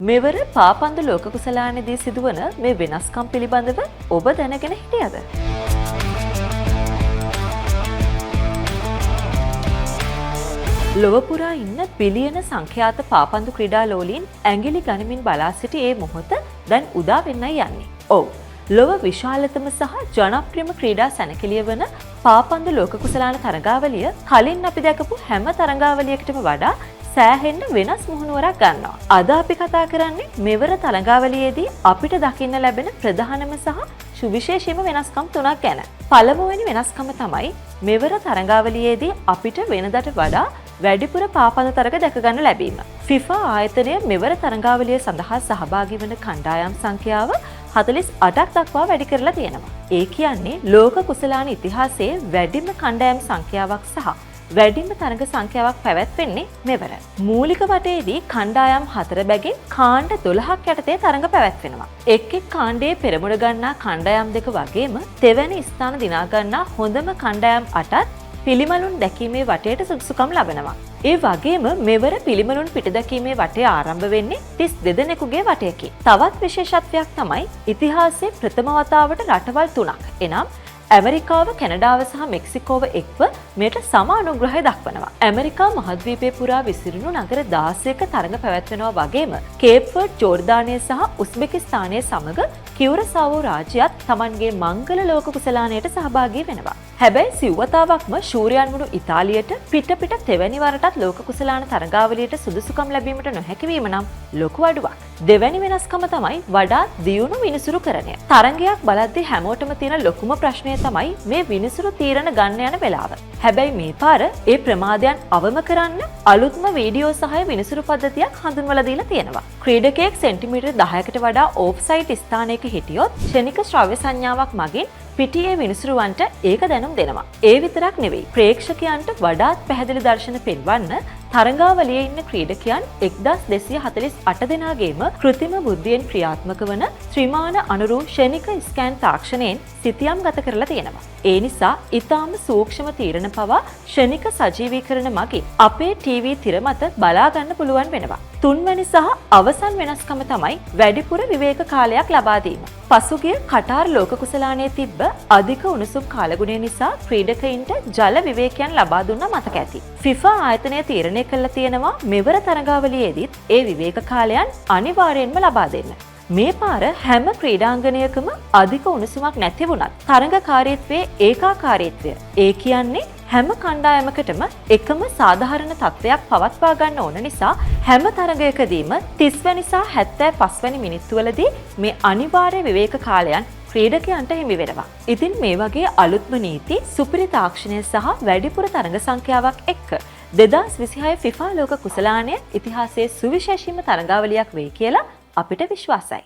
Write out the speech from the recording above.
මෙවර පාපන්දු ලෝක කුසලානයේදී සිදුවන මේ වෙනස්කම් පිළිබඳව ඔබ දැනගෙන හිටියද? ලොව පුරා ඉන්න බිලියන සංඛ්‍යාත පාපන්දු ක්‍රීඩා ලෝලීන් ඇඟිලි ගනිමින් බලා සිටි ඒ මොහොත දැන් උදා වෙන්නයි යන්නේ. ඔව්. ලොව විශාලතම සහ ජනප්‍රියම ක්‍රීඩා සැනකෙළිය වන පාපන්දු ලෝක කුසලාන තරඟාවලිය කලින් අපි දැකපු හැම තරඟාවලියකටම වඩා සෑහෙන්න වෙනස් මුහුණුවරක් ගන්නවා. අද අපි කතා කරන්නේ මෙවර තරඟාවලියේදී අපිට දකින්න ලැබෙන ප්‍රධානම සහ සුවිශේෂීම වෙනස්කම් තුනක් ගැන. පළමුවෙනි වෙනස්කම තමයි මෙවර තරඟාවලියේදී අපිට වෙනදට වඩා වැඩිපුර පාපන්දු තරග දැක ගන්න ලැබීම. FIFA ආයතනය මෙවර තරඟාවලිය සඳහා සහභාගී වන කණ්ඩායම් සංඛ්‍යාව 48ක් දක්වා වැඩි කරලා තියෙනවා. ඒ කියන්නේ ලෝක කුසලාන ඉතිහාසයේ වැඩිම කණ්ඩායම් සංඛ්‍යාවක් සහ වැඩිම තරග සංඛ්‍යාවක් පැවැත්වෙන්නේ මෙවර. මූලික වටේදී කණ්ඩායම් 4 බැගින් කාණ්ඩ 12ක් යටතේ තරඟ පැවැත්වෙනවා. එක් එක් කාණ්ඩයේ පෙරමුණ ගන්නා කණ්ඩායම් දෙක වගේම තෙවැනි ස්ථාන දිනා ගන්නා හොඳම කණ්ඩායම් 8ත් පිළිමලුන් දැකීමේ වටේට සුදුසුකම් ලබනවා. ඒ වගේම මෙවර පිළිමලුන් පිට දැකීමේ වටේ ආරම්භ වෙන්නේ 32 දෙනෙකුගේ වටයකින්. තවත් විශේෂත්වයක් තමයි ඉතිහාසයේ ප්‍රථම වතාවට රටවල් 3ක් එනම් ඇමරිකාව, කැනඩාව සහ මෙක්සිකෝව එක්ව මෙයට සම අනුග්‍රහය දක්වනවා. ඇමරිකා මහද්වීපය පුරා විසිරුණු නගර 16ක තරඟ පැවැත්වෙනවා වගේම කේප් වර්ඩ්, ජෝර්දානය සහ උස්බෙකිස්තානය සමග කියුරසාවෝ රාජ්‍යයත් Tamanගේ මංගල ලෝක කුසලානයට සහභාගී වෙනවා. හැබැයි සිව්වතාවක්ම ශූරයන් වුණු ඉතාලියට පිට තෙවැනි වරටත් ලෝක කුසලාන තරඟාවලියට සුදුසුකම් ලැබීමට නොහැකි වීම නම් ලොකු අඩුවක්. දෙවැනි වෙනස්කම තමයි වඩාත් දියුණු විනිසුරුකරණය. තරඟයක් බලද්දී හැමෝටම තියෙන ලොකුම ප්‍රශ්නය තමයි මේ විනිසුරු තීරණ ගන්න යන වෙලාව. හැබැයි මේ පාර ඒ ප්‍රමාදයන් අවම කරන්න අලුත්ම වීඩියෝ සහය විනිසුරු පද්ධතියක් හඳුන්වලා දීලා තියෙනවා. ක්‍රීඩකයෙක් සෙන්ටිමීටර් 10කට වඩා ඕෆ්සයිඩ් ස්ථානයක හිටියොත් ක්ෂණික ශ්‍රව්‍ය සංඥාවක් මගින් පිටියේ විනිසුරුවන්ට ඒක දැනුම් දෙනවා. ඒ විතරක් නෙවෙයි. ප්‍රේක්ෂකයන්ට වඩාත් පැහැදිලි දර්ශන පෙන්වන්න තරඟාවලියේ ඉන්න ක්‍රීඩකයන් 1248 දෙනාගේම කෘත්‍රිම බුද්ධියෙන් ක්‍රියාත්මක වන ත්‍රිමාන අනුරූප ක්ෂණික ස්කෑන් තාක්ෂණයෙන් සිතියම් ගත කරලා තියෙනවා. ඒ නිසා ඊටාම සූක්ෂම තීරණ පවා ක්ෂණික සජීවීකරණ මගින් අපේ ටීවී තිර මත බලා ගන්න පුළුවන් වෙනවා. තුන්වැනි සහ අවසන් වෙනස්කම තමයි වැඩිපුර විවේක කාලයක් ලබා දීම. පසුගිය කටාර් ලෝක කුසලානයේ තිබ්බ අධික උණුසුම් කාලගුණය නිසා ක්‍රීඩකයින්ට ජල විවේකයන් ලබා දුන්නා මතක ඇති. FIFA ආයතනය තීරණය කළා තියෙනවා මෙවර තරඟාවලියේදීත් ඒ විවේක කාලයන් අනිවාර්යයෙන්ම ලබා දෙන්න. මේ පාර හැම ක්‍රීඩාංගණයකම අධික උණුසුමක් නැති වුණත් තරඟකාරීත්වයේ ඒකාකාරීත්වය. ඒ කියන්නේ හැම කණ්ඩායමකටම එකම සාධාරණ තත්ත්වයක් පවත්වා ගන්න ඕන නිසා හැම තරගයකදීම 30 වැනි සහ 75 වැනි මිනිත්තුවලදී මේ අනිවාර්ය විවේක කාලයන් ක්‍රීඩකයන්ට හිමි වෙනවා. ඉතින් මේ වගේ අලුත්ම නීති, සුපිරි තාක්ෂණය සහ වැඩිපුර තරඟ සංඛ්‍යාවක් එක්ක 2026 FIFA ලෝක කුසලානය ඉතිහාසයේ සුවිශේෂීම තරඟාවලියක් වෙයි කියලා අපිට විශ්වාසයි.